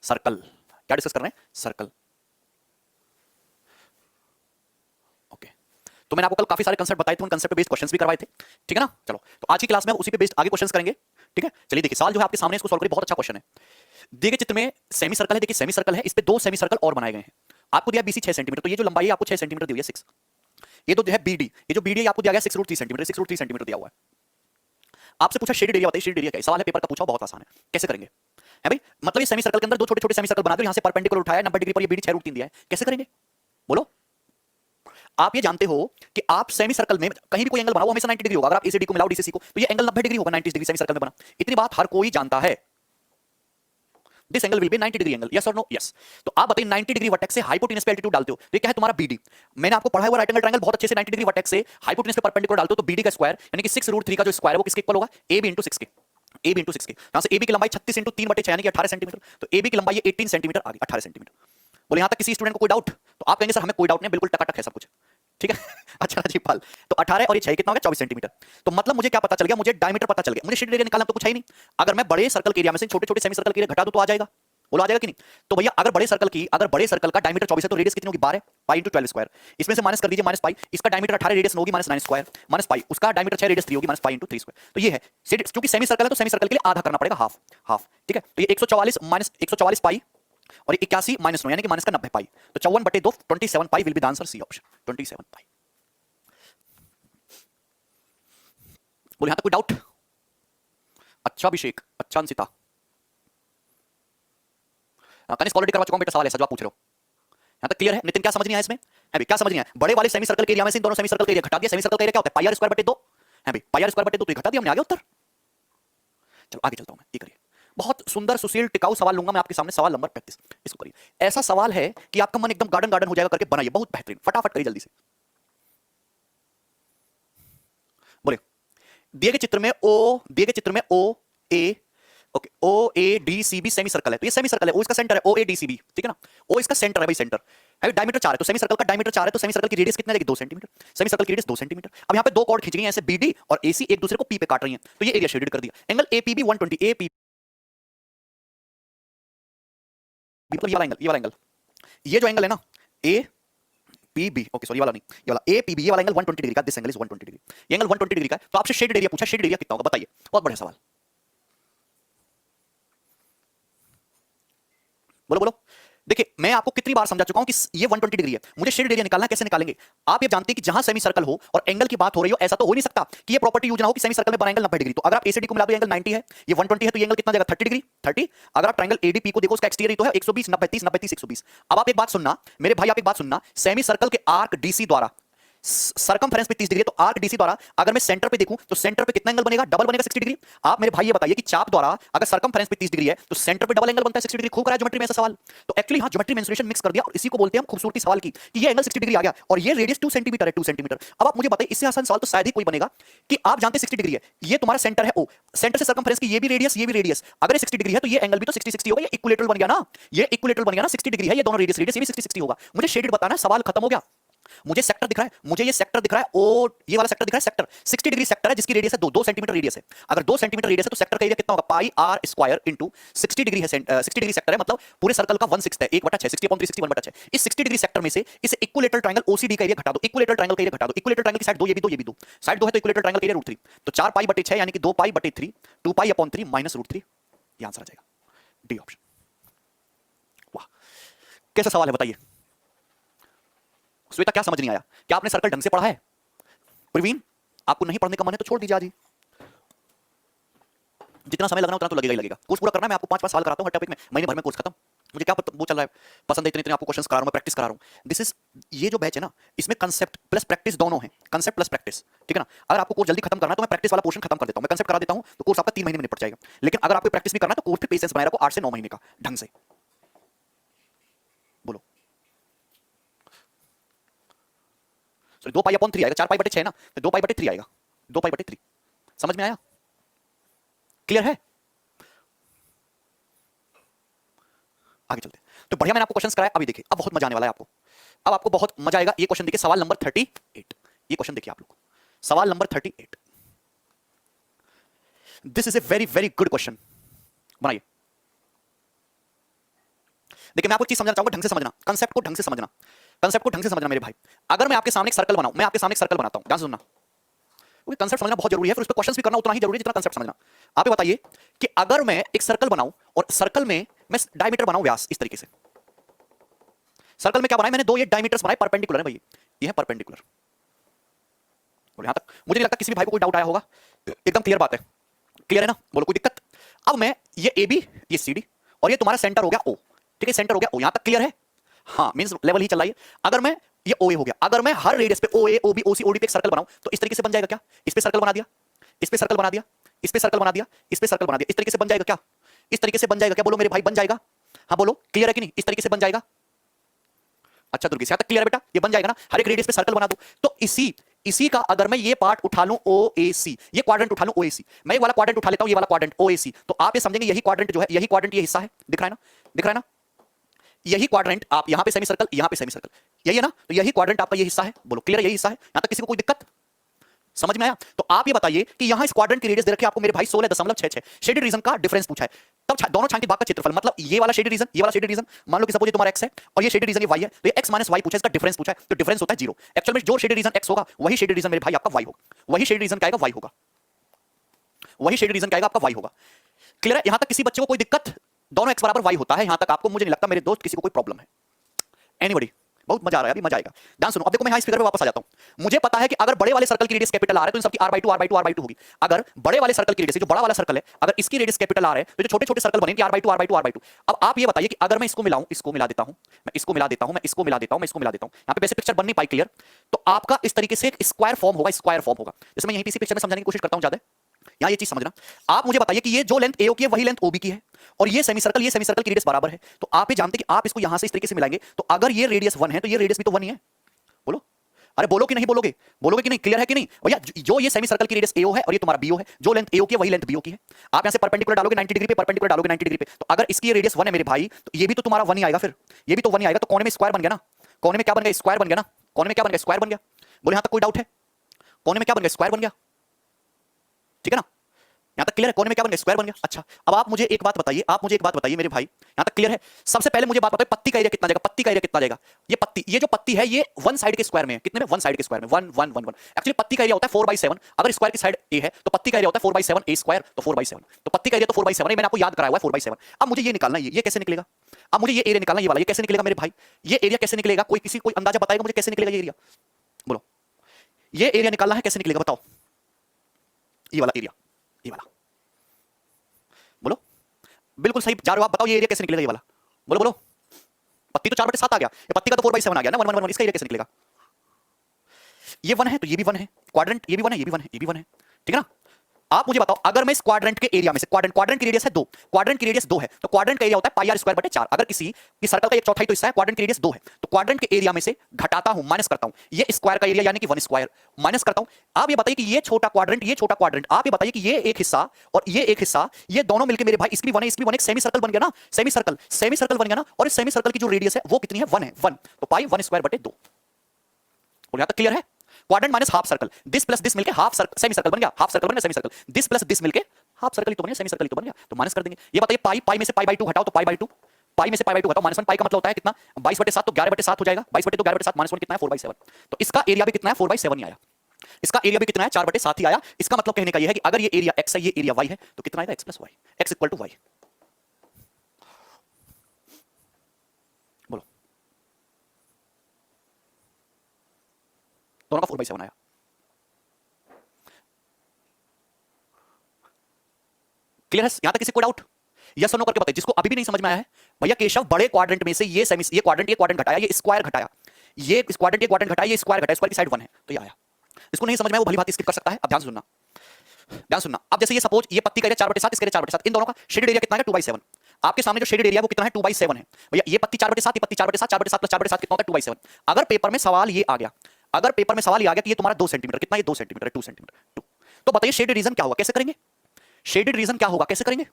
Circle. क्या discuss कर रहे हैं? सर्कल। ओके, तो मैंने आपको कल काफी सारे कंसेप्ट बताए थे, उन कंसेप्ट पे बेस्ड क्वेश्चंस भी करवाए थे, ठीक है ना। चलो, तो आज की क्लास में उसी पे बेस्ड आगे क्वेश्चंस करेंगे, ठीक है। चलिए देखिए, सवाल जो है आपके सामने, इसको सॉल्व करिए। बहुत अच्छा क्वेश्चन है। दिए गए चित्र में सेमी सर्कल है, देखिए सेमी सर्कल है, इस पे दो सेमी सर्कल और बनाए गए हैं। आपको दिया बीसी 6 सेंटीमीटर, तो ये जो लंबाई है आपको 6 सेंटीमीटर दी हुई है, 6। ये तो जो है बीडी, ये जो बीडी है आपको दिया गया 6 रूट 3 सेंटीमीटर, 6 रूट 3 सेंटीमीटर दिया हुआ है। आपसे पूछा शेडेड एरिया बताइए, शेडेड एरिया क्या है? सवाल है पेपर का पूछा, बहुत आसान है, कैसे करेंगे? है भाई, मतलब ये सेमी सर्कल के अंदर दो छोटे छोटे सेमी सर्कल बना दो, यहां से परपेंडिकुलर उठाया 90 डिग्री पर, ये बीडी 6 रूट 3 दिया है, कैसे करेंगे बोलो? आप ये जानते हो कि आप सेमी सर्कल में कहीं भी कोई एंगल बनाओ हमेशा 90 डिग्री होगा। अगर आप एसीडी को मिलाओ डीसीसी को, तो ये एंगल 90 डिग्री होगा, 90 डिग्री सेमी सर्कल में बना। इतनी बात हर कोई जानता है। This angle will be 90 degree angle, yes और नो? यस। तो आप बताइए 90 डिग्री वर्टेक्स से हाइपोटेनस पे एल्टीट्यूड डालते हो, तो ये क्या है तुम्हारा बीडी। मैंने आपको पढ़ाया हुआ राइट एंगल ट्रायंगल बहुत अच्छे से, 90 डिग्री वर्टेक्स से हाइपोटेनस पे परपेंडिकुलर डालते हो, तो बीडी का स्क्वायर यानी कि 6 रूट 3 का जो स्क्वायर है वो किसके इक्वल होगा? AB इंटू 6 के। AB इंटू 6 के, यहां से AB की लंबाई 36 इंटू 3/6 यानी कि 18 सेंटीमीटर, तो AB की लंबाई है 18 सेंटीमीटर आ गई, 18 सेंटीमीटर। बोले यहां तक किसी स्टूडेंट को कोई डाउट? तो आप कहेंगे सर हमें कोई डाउट नहीं, बिल्कुल टकाटक है सब कुछ, ठीक है। अच्छा जी पाल, तो 18 और ये 6 कितना हो गया? 24 सेंटीमीटर। तो मतलब मुझे क्या पता चल गया? मुझे डायमीटर पता चल गया। मुझे शेडेड एरिया निकालना तो कुछ है ही नहीं। अगर मैं बड़े सर्कल के एरिया में से छोटे छोटे सेमी सर्कल के एरिया घटा दूं तो आ जाएगा, बोलो आ जाएगा कि नहीं? तो भैया अगर बड़े सर्कल का डायमीटर 24 है तो रेडियस कितनी होगी? 12 पाई इंटू 12 स्क्वायर। इसमें से माइनस कर दीजिए माइनस पाई, इसका डायमीटर 18 रेडियस होगी माइनस 9 स्क्वायर, माइनस पाई उसका डायमीटर 6 रेडियस 3 होगी, माइनस पाई इंटू 3 स्क्वायर। तो ये है क्योंकि सेमी सर्कल है तो सेमी सर्कल के लिए आधा करना पड़ेगा, हाफ हाफ, ठीक है। तो ये 144 माइनस 144 पाई और 81 माइनस 9 यानी कि माइनस का 90 पाई, तो 54/2 27 pi will be the answer, c option 27 pi. बोले यहां तक कोई डाउट? अच्छा अभिषेक, अच्छा अंशिता, कनिष्क ऑलरेडी करवा चुका हूं बेटा सवाल ऐसा जो आप पूछ रहे हो। यहां तक क्लियर है? नितिन क्या समझ नहीं आया इसमें? है भाई क्या समझ नहीं आया? बड़े वाले सेमी सर्कल के एरिया में से इन दोनों सेमी सर्कल का एरिया घटा दिया। सेमी सर्कल का एरिया क्या होता है? पाई आर स्क्वायर बटे 2 है भाई, पाई आर स्क्वायर बटे 2, तो ये घटा दिया हमने, आ गया उत्तर। चलो आगे चलता हूं मैं, ये करिए। बहुत सुंदर सुशील टिकाऊ सवाल लूंगा मैं आपके सामने, सवाल नंबर 35, इसको करिए। ऐसा सवाल है कि आपका मन एकदम गार्डन गार्डन हो जाएगा, करके बनाइए, बहुत बेहतरीन, फटाफट करिए जल्दी से। बोले दिए गए चित्र में O A, okay, O A D C B semi circle है, तो ये सेमी सर्कल है, ओ इसका सेंटर है, ओ ए डी सी बी, ठीक है ना। ओ इसका सेंटर है भाई, सेंटर है, डायमीटर 4 है, तो सेमी सर्कल का डायमीटर 4 है, तो सेमी सर्कल की रेडियस कितना है? 2 सेंटीमीटर। सेमी सर्कल की रेडियस 2 सेंटीमीटर। अब यहां पे दो कॉर्ड खींच गई हैं ऐसे, बीडी और एसी एक दूसरे को पी पे काट रही हैं, तो ये एरिया शेडेड कर दिया। एंगल एपीबी 120, एपी मतलब ये वाला एंगल, ये जो एंगल है ना A P B, okay sorry ये वाला नहीं, ये वाला ए पी बी, ये वाला एंगल 120 डिग्री का, दिस एंगल इज 120 डिग्री, ये एंगल 120 डिग्री का है। तो आपसे शेडेड एरिया पूछा, शेडेड एरिया कितना होगा बताइए, बहुत बढ़िया सवाल। बोलो बोलो। देखिए मैं आपको कितनी बार समझा चुका हूं कि ये 120 डिग्री है, मुझे शेडेड एरिया निकालना है, कैसे निकालेंगे? आप ये जानते हैं कि जहां सेमी सर्कल हो और एंगल की बात हो रही हो, ऐसा तो हो नहीं सकता कि ये प्रॉपर्टी यूज ना हो कि सेमी सर्कल में बना एंगल 90 डिग्री। तो अगर आप एसीडी को मिला दो एंगल 90 है, ये 120 है, तो ये एंगल कितना जाएगा? 30 डिग्री, 30। अगर आप ट्रायंगल एडीपी को देखो, उसका एक्सटीरियर तो है 120, 90 30, 90 30 120। अब आप एक बात सुनना मेरे भाई, आप एक बात सुनना, सेमी सर्कल के आर्क डीसी द्वारा सरकमफेरेंस पे 30 डिग्री है, तो आर्क डीसी द्वारा अगर मैं सेंटर पे देखूं तो सेंटर पे कितना एंगल बनेगा? डबल बनेगा, 60 डिग्री। आप मेरे भाई ये बताइए कि चाप द्वारा अगर सरकमफेरेंस पे 30 डिग्री है तो सेंटर पे डबल एंगल बनता है 60 डिग्री। खूब करा ज्योमेट्री में ऐसा सवाल। तो एक्चुअली हां, ज्योमेट्री मेंसुरेशन मिक्स कर दिया और इसी को बोलते हैं हम खूबसूरती सवाल की, कि ये एंगल 60 डिग्री आ गया और ये रेडियस 2 सेंटीमीटर है, 2 सेंटीमीटर। अब आप मुझे बताइए, इससे आसान सवाल तो शायद ही कोई बनेगा कि आप जानते 60 डिग्री है, ये तुम्हारा सेंटर है ओ, सेंटर से सरकमफेरेंस की ये भी रेडियस, ये भी रेडियस, अगर ये 60 डिग्री है तो ये एंगल भी तो 60 60 होगा, ये इक्विलेटरल बन गया ना, ये इक्विलेटरल बन गया ना, 60 डिग्री है, ये दोनों रेडियस रेडियस, ये भी 60 60 होगा। मुझे शेडेड बताना है, सवाल खत्म हो गया। मुझे सेक्टर दिख रहा है, मुझे ये सेक्टर दिख रहा है, ओ ये वाला सेक्टर दिख रहा है, सेक्टर 60 डिग्री सेक्टर है जिसकी रेडियस है 2 सेंटीमीटर रेडियस है। अगर 2 सेंटीमीटर रेडियस है तो सेक्टर का एरिया कितना होगा? पाई आर स्क्वायर इंटू 60 डिग्री है, 60 डिग्री सेक्टर है, मतलब पूरे सर्कल का 1/6 है, 1/6, 60/3 61/6। इस 60 डिग्री सेक्टर में से इस इक्विलेटरल ट्रायंगल ओसीडी का एरिया घटा दो, इक्विलेटरल ट्रायंगल का एरिया घटा दो, इक्विलेटरल ट्रायंगल की साइड 2 ये भी 2 ये भी 2, साइड 2 है तो इक्विलेटरल ट्रायंगल का एरिया √3, तो 4 पाई/6 यानी कि 2 पाई/3, 2 पाई/3 माइनस √3, ये आंसर आ जाएगा, डी ऑप्शन। वाह कैसा सवाल है बताइए। श्वेता क्या समझ नहीं आया? क्या आपने सर्कल ढंग से पढ़ा है? प्रवीण आपको नहीं पढ़ने का मन है तो छोड़ दीजिए आज ही, जितना समय लगना उतना तो लगेगा ही लगेगा। कोर्स पूरा करना है, मैं आपको 5 साल कराता हूं हर टॉपिक में, महीने भर में कोर्स खत्म। मुझे क्या वो चल रहा है, पसंद है, इतने इतने आपको क्वेश्चंस करा रहा हूं, मैं प्रैक्टिस करा रहा हूं। दिस इज, ये जो बैच है ना, इसमें कंसेप्ट प्लस प्रैक्टिस दोनों है, कंसेप्ट प्लस प्रैक्टिस, ठीक है ना। अगर आपको कोर्स जल्दी खत्म करना है तो मैं प्रैक्टिस वाला पोर्शन खत्म कर देता हूं, मैं कंसेप्ट करा देता हूं, तो कोर्स आपका 3 महीने में निपट जाएगा। लेकिन अगर आपको प्रैक्टिस भी करना है तो कोर्स पे पेशेंस बनाए रखो, 8 से 9 महीने का ढंग से। बोलो 2 पाई/3 आएगा, 4 पाई/6 ना, तो 2 पाई/3 आएगा, 2 पाई/3। समझ में आया? क्लियर है? आगे चलते हैं। तो बढ़िया मैंने आपको क्वेश्चंस कराया, अभी देखिए अब बहुत मजा आने वाला है आपको, अब आपको बहुत मजा आएगा। ये क्वेश्चन देखिए, सवाल नंबर 38, ये क्वेश्चन देखिए आप लोग, सवाल number 38। This is a very very good question, बनाइए। देखिए मैं आपको एक चीज समझना चाहूंगा, ढंग से समझना, कंसेप्ट को ढंग से समझना, कंसेप्ट को ढंग से समझना मेरे भाई। अगर मैं आपके सामने एक सर्कल बनाऊं, मैं आपके सामने एक सर्कल बनाता हूं, ध्यान से सुनना, क्योंकि कंसेप्ट समझना बहुत जरूरी है, फिर उस पर क्वेश्चंस भी करना उतना ही जरूरी है जितना कंसेप्ट समझना। आप ये बताइए कि अगर मैं एक सर्कल बनाऊं और सर्कल में मैं डायमीटर बनाऊं व्यास इस तरीके से, सर्कल में क्या बनाए मैंने, दो ये डायमीटर्स बनाए, परपेंडिकुलर है भाई, ये है परपेंडिकुलर। और यहां तक मुझे नहीं लगता किसी भी भाई को कोई डाउट आया होगा, एकदम क्लियर बात है, क्लियर है ना, बोलो कोई दिक्कत। अब मैं ये ए बी, ये सी डी, और ये तुम्हारा सेंटर हो गया ओ, ठीक है, सेंटर हो गया ओ, यहां तक क्लियर है, हाँ मींस लेवल ही चल रहा है। अगर मैं ये ओ ए हो गया, अगर मैं हर रेडियस पे ओ ए ओ बी ओ सी ओ डी पे एक सर्कल बनाऊं तो इस तरीके से बन जाएगा क्या, इस पे सर्कल बना दिया, इस पे सर्कल बना दिया, इस पे सर्कल बना दिया, इस पे सर्कल बना दिया, इस तरीके से बन जाएगा क्या, इस तरीके से बन जाएगा क्या, बोलो मेरे भाई बन जाएगा, हाँ बोलो क्लियर है कि नहीं, इस तरीके से बन जाएगा। अच्छा दुर्गेश यहां तक क्लियर है बेटा, ये बन जाएगा ना, हर एक रेडियस पे सर्कल बना दो। तो इसी का अगर मैं ये पार्ट उठा लूं ओ ए सी, ये क्वाड्रेंट उठा लूं ओ ए सी, मैं ये वाला क्वाड्रेंट उठा लेता हूं, ये वाला क्वाड्रेंट ओ ए सी, तो आप ये समझेंगे यही क्वाड्रेंट जो है, यही क्वाड्रेंट ये हिस्सा है, दिख रहा है ना, दिख रहा है ना, यही क्वाड्रेंट, आप यहां पे सेमी सर्कल, यहां पे सेमी सर्कल, यही है ना, तो यही क्वाड्रेंट आपका ये हिस्सा है, बोलो क्लियर है, यही हिस्सा है, यहां तक किसी को कोई दिक्कत समझ में आया। तो आप ये बताइए कि यहां इस क्वाड्रेंट की रेडियस दे रखी है आपको मेरे भाई 16.66, शेडेड रीजन का डिफरेंस पूछा है, तब दोनों छायांकित भाग का क्षेत्रफल, मतलब ये वाला शेडेड रीजन, ये वाला शेडेड रीजन, मान लो कि सपोज ये तुम्हारा x है और ये शेडेड रीजन ये y है, तो ये x माइनस y पूछा है, इसका डिफरेंस पूछा है, तो डिफरेंस होता है 0। एक्चुअल में जो शेडेड रीजन x होगा वही शेडेड रीजन मेरे भाई आपका y होगा, वही शेडेड रीजन क्या आएगा y होगा, वही शेडेड रीजन क्या आएगा आपका y होगा। क्लियर है, यहां तक किसी बच्चे को कोई दिक्कत, दोनों x बराबर y होता है, यहां तक आपको मुझे नहीं लगता मेरे दोस्त किसी को कोई प्रॉब्लम है। एनीबॉडी, बहुत मजा आ रहा है, अभी मजा आएगा। ध्यान सुनो, अब देखो मैं यहां इस फिगर पे वापस आ जाता हूं। मुझे पता है कि अगर बड़े वाले सर्कल की रेडियस कैपिटल आ रहा है तो इन सबकी r/2 r/2 r/2 होगी। अगर बड़े वाले सर्कल की रेडियस, जो बड़ा वाला सर्कल है, अगर इसकी रेडियस कैपिटल आ रहा है तो जो छोटे छोटे सर्कल बनेंगे r/2 r/2 r/2। अब आप ये बताइए कि अगर मैं इसको मिलाऊं, इसको मिला देता हूं, मैं इसको मिला देता हूं, मैं इसको मिला देता हूं, मैं इसको मिला देता हूं, यहां पे वैसे पिक्चर बन नहीं पाई क्लियर, तो आपका इस तरीके से एक स्क्वायर फॉर्म होगा, स्क्वायर फॉर्म होगा। जैसे मैं यहीं इसी पिक्चर में समझाने की कोशिश करता हूं ज्यादा, यहां ये चीज समझना। आप मुझे बताइए कि ये जो लेंथ AO की है वही लेंथ OB की है, और ये सेमी सर्कल की रेडियस बराबर है, तो आप ये जानते हैं कि आप इसको यहां से इस तरीके से मिलाएंगे, तो अगर ये रेडियस 1 है तो ये रेडियस भी तो 1 ही है। बोलो, अरे बोलो कि नहीं, बोलोगे, बोलोगे कि नहीं, क्लियर है कि नहीं भैया। जो ये सेमी सर्कल की रेडियस AO है और ये तुम्हारा BO है, जो लेंथ AO की है वही लेंथ BO की है। आप यहां से परपेंडिकुलर डालोगे 90 डिग्री पे, परपेंडिकुलर डालोगे 90 डिग्री पे, तो अगर इसकी रेडियस 1 है मेरे भाई, तो ये भी तो तुम्हारा 1 ही आएगा, फिर ये भी तो 1 ही आएगा, तो कोने में स्क्वायर बन गया ना, कोने में क्या बन गया, स्क्वायर बन गया ना, कोने में क्या बन गया, स्क्वायर बन गया। बोले यहां तक कोई डाउट है, कोने में क्या बन गया, स्क्वायर बन गया, ठीक है ना, यहां तक क्लियर है, कोने में क्या बन गया, स्क्वायर बन गया। अच्छा अब आप मुझे एक बात बताइए, आप मुझे एक बात बताइए मेरे भाई, यहां तक क्लियर है। सबसे पहले मुझे बात बताइए पत्ती का एरिया कितना जाएगा, पत्ती का एरिया कितना जाएगा, ये पत्ती, ये जो पत्ती है ये वन साइड के स्क्वायर में है, कितने में, वन साइड के स्क्वायर में, 1 1 1 1। एक्चुअली पत्ती का एरिया होता है 4/7, अगर स्क्वायर की साइड A है तो पत्ती का एरिया होता है 4/7 A स्क्वायर, तो 4/7, तो पत्ती का एरिया तो 4/7 है, मैंने आपको याद कराया हुआ है 4/7। अब मुझे ये निकालना है, ये कैसे निकलेगा, अब मुझे ये एरिया निकालना, ये वाला, ये कैसे निकलेगा मेरे भाई, ये एरिया कैसे निकलेगा, कोई किसी कोई अंदाजा बताएगा मुझे कैसे निकलेगा ये एरिया, बोलो ये एरिया निकालना है कैसे निकलेगा, बताओ, ये वाला एरिया, ये वाला, बोलो बिल्कुल सही जा रहे हो आप, बताओ ये एरिया कैसे निकलेगा, ये वाला, बोलो बोलो। पत्ती तो 4/7 आ गया, ये पत्ती का तो 4/7 आ गया ना, 1 1 1 1, इसका एरिया कैसे निकलेगा, ये 1 है तो ये भी 1 है, क्वाड्रेंट ये भी 1 है, ये भी 1 है, ये भी 1 है, ठीक है ना। आप मुझे बताओ अगर मैं इस क्वाड्रेंट के एरिया में से, क्वाड्रेंट की रेडियस है 2, क्वाड्रेंट की रेडियस 2 है, तो क्वाड्रेंट का एरिया होता है पाई r स्क्वायर बटे 4। अगर किसी की सर्कल का एक चौथाई तो हिस्सा है, क्वाड्रेंट की रेडियस 2 है, तो क्वाड्रेंट के एरिया में से घटाता हूं, माइनस करता हूं, ये स्क्वायर का एरिया यानी कि 1 स्क्वायर माइनस करता हूं। आप ये बताइए कि ये छोटा क्वाड्रेंट, ये छोटा क्वाड्रेंट, आप ये बताइए कि ये एक हिस्सा और ये एक हिस्सा, ये दोनों मिलकर मेरे भाई इसकी भी 1 है, इसकी भी 1 है, सेमी सर्कल बन गया ना, सेमी सर्कल बन गया ना, और इस सेमी सर्कल की जो रेडियस है वो कितनी है, 1 है, 1, तो पाई 1 स्क्वायर बटे 2। और यहां तक क्लियर है, quadrant minus half circle, this plus this मिलके हाफ सर्कल, सेमी सर्कल बन गया, हाफ सर्कल बन गया semi circle, this plus this मिलके हाफ सर्कल ही तो बन गया, सेमी सर्कल ही तो बन गया, तो माइनस कर देंगे। ये बताइए पाई में से पाई/2 घटाओ तो पाई/2, पाई में से पाई/2 घटाओ -1, पाई का मतलब होता है कितना, 22/7, तो 11/7 हो जाएगा, 22/2 11/7 -1 कितना है, 4/7, तो इसका एरिया भी कितना है, 4/7 ही आया, इसका एरिया भी कितना है, 4/7 ही आया। इसका मतलब कहने का यह है कि अगर ये एरिया x है, ये एरिया y है, तो कितना आएगा, x + y, x = y, बोलो दोनों का 4/7 आया। क्लियर है, यहां तक किसी को डाउट, यस और नो करके बताइए जिसको अभी भी नहीं समझ में आया है। भैया केशव बड़े क्वाड्रेंट में से ये क्वाड्रेंट घटाया, ये स्क्वायर घटाया, ये क्वाड्रेंट घटाया, ये स्क्वायर घटाया, स्क्वायर की साइड 1 है, तो ये आया। इसको नहीं समझ में आया वो भली बात स्किप कर सकता है। अब ध्यान सुनना, ध्यान सुनना। अब जैसे ये सपोज ये पत्ती का एरिया 4/7, इसका एरिया 4/7, इन दोनों का शेडेड एरिया कितना है, 2/7। आपके सामने जो शेडेड एरिया वो कितना है, 2/7 है। भैया ये पत्ती 4/7, ये पत्ती 4/7, 4/7 + 4/7 कितना होता है, 2/7। अगर पेपर में सवाल ये आ गया, अगर पेपर में सवाल ये आ गया कि ये तुम्हारा 2 सेंटीमीटर, कितना, ये 2 सेंटीमीटर, 2 सेंटीमीटर, 2, तो बताइए शेडेड रीजन क्या होगा, कैसे करेंगे, शेडेड रीजन क्या होगा, कैसे करेंगे,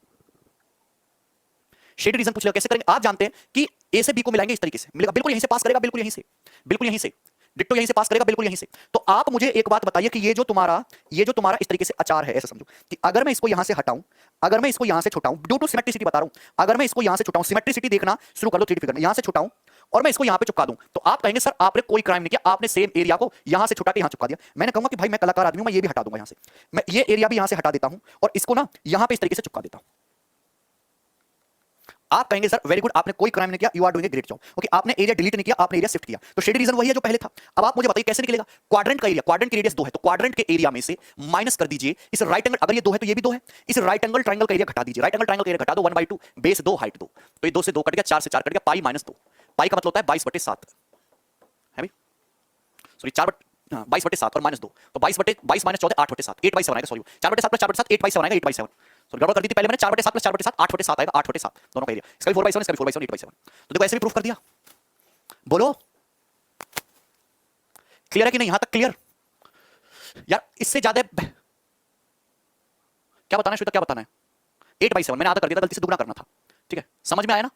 शेडेड रीजन पूछ लिया कैसे करेंगे। आप जानते हैं कि A से B को मिलाएंगे इस तरीके से मिलेगा, बिल्कुल यहीं से पास करेगा, बिल्कुल यहीं से, बिल्कुल यहीं से, डिट्टो यहीं से पास करेगा, बिल्कुल यहीं से। तो आप मुझे एक बात बताइए कि ये जो तुम्हारा इस तरीके से अचार है, ऐसा समझो कि अगर मैं इसको यहां से हटाऊं, अगर मैं इसको यहां से छुटाऊं, ड्यू टू सिमेट्रिसिटी बता रहा हूं, अगर मैं इसको यहां से छुटाऊं, सिमेट्रिसिटी देखना शुरू कर दो 3D फिगर में, यहां से छुटाऊं और मैं इसको यहां पे चिपका दूं, तो आप कहेंगे सर आपने कोई क्राइम नहीं किया, आपने सेम एरिया को यहां से छुटा के यहां चिपका दिया। मैंने कहूंगा कि भाई मैं कलाकार आदमी हूं, मैं ये भी हटा दूंगा यहां से, मैं ये एरिया भी यहां से हटा देता हूं और इसको ना यहां पे इस तरीके से चिपका देता हूं। आप कहेंगे सर वेरी गुड, आपने कोई क्राइम नहीं किया, you are doing a great job. Okay, आपने एरिया डिलीट नहीं किया, आपने एरिया शिफ्ट किया, तो शेडेड रीजन वही है जो पहले था। अब आप मुझे बताइए कैसे निकलेगा? क्वाड्रेंट का एरिया, क्वाड्रेंट की रेडियस 2 है, तो क्वाड्रेंट के एरिया में से माइनस कर दीजिए इस राइट एंगल, अगर ये 2 है तो ये भी 2 है, इस राइट एंगल ट्रायंगल का एरिया घटा दीजिए, राइट एंगल ट्रायंगल का एरिया घटा दो 1/2, बेस 2 हाइट 2, तो ये 2 से 2 कट गया, 4 से 4 कट गया, पाई -2, पाई का मतलब होता है 22/7 है भाई, सॉरी 22/7 और -2, तो 22 - 14 8/7, 8/7 आएगा, सॉरी 4/7 + 4/7 8/7 आएगा, 8/7, सॉरी गड़बड़ कर दी थी पहले मैंने, 4/7 + 4/7 8/7 आएगा, 8/7 दोनों का एरिया, इसका भी 4/7 इसका भी 4/7 8/7, तो देखो ऐसे भी प्रूफ कर दिया। बोलो क्लियर है कि नहीं? यहां तक क्लियर? यार इससे ज्यादा क्या बताना है श्वेता, क्या बताना है? 8/7 मैंने आधा कर दिया था, गलती से दुगना करना था, ठीक है, समझ में आया ना?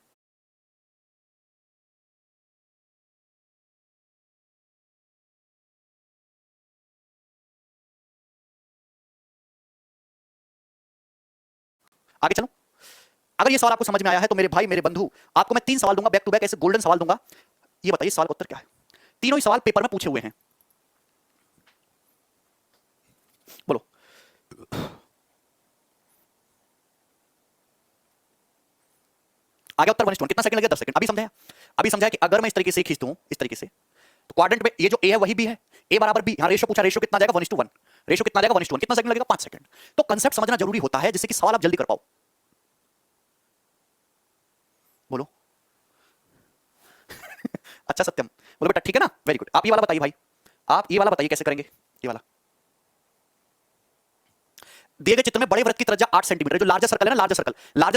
आगे चलो, अगर ये सवाल आपको समझ में आया है तो मेरे भाई मेरे बंधु, आपको मैं 3 सवाल दूंगा बैक टू बैक, ऐसे गोल्डन सवाल दूंगा। ये बताइए सवाल का उत्तर क्या है? तीनों ही सवाल पेपर में पूछे हुए हैं, बोलो। आगे उत्तर 1:1, कितना सेकंड लगेगा? 10 सेकंड। अभी समझाया कि अगर मैं इस तरीके से खींचता हूं, इस तरीके से, तो क्वाड्रेंट में ये जो ए है वही बी है, ए बराबर बी, यहां रेशो पूछा, रेशो कितना जाएगा? 1:1, रेशो कितना जाएगा? 1:1, कितना सेकंड लगेगा? 5 सेकंड। तो कंसेप्ट समझना जरूरी होता है जिससे कि सवाल आप जल्दी कर पाओ, बोलो। अच्छा सत्यम, बोलो बेटा ठीक है ना, वेरी गुड। आप ये वाला बताइए भाई, आप ये वाला बताइए कैसे करेंगे, ये वाला। दिए गए चित्र में बड़े वृत्त की त्रिज्या 8 सेंटीमीटर, जो लार्जर सर्कल है ना, लार्जर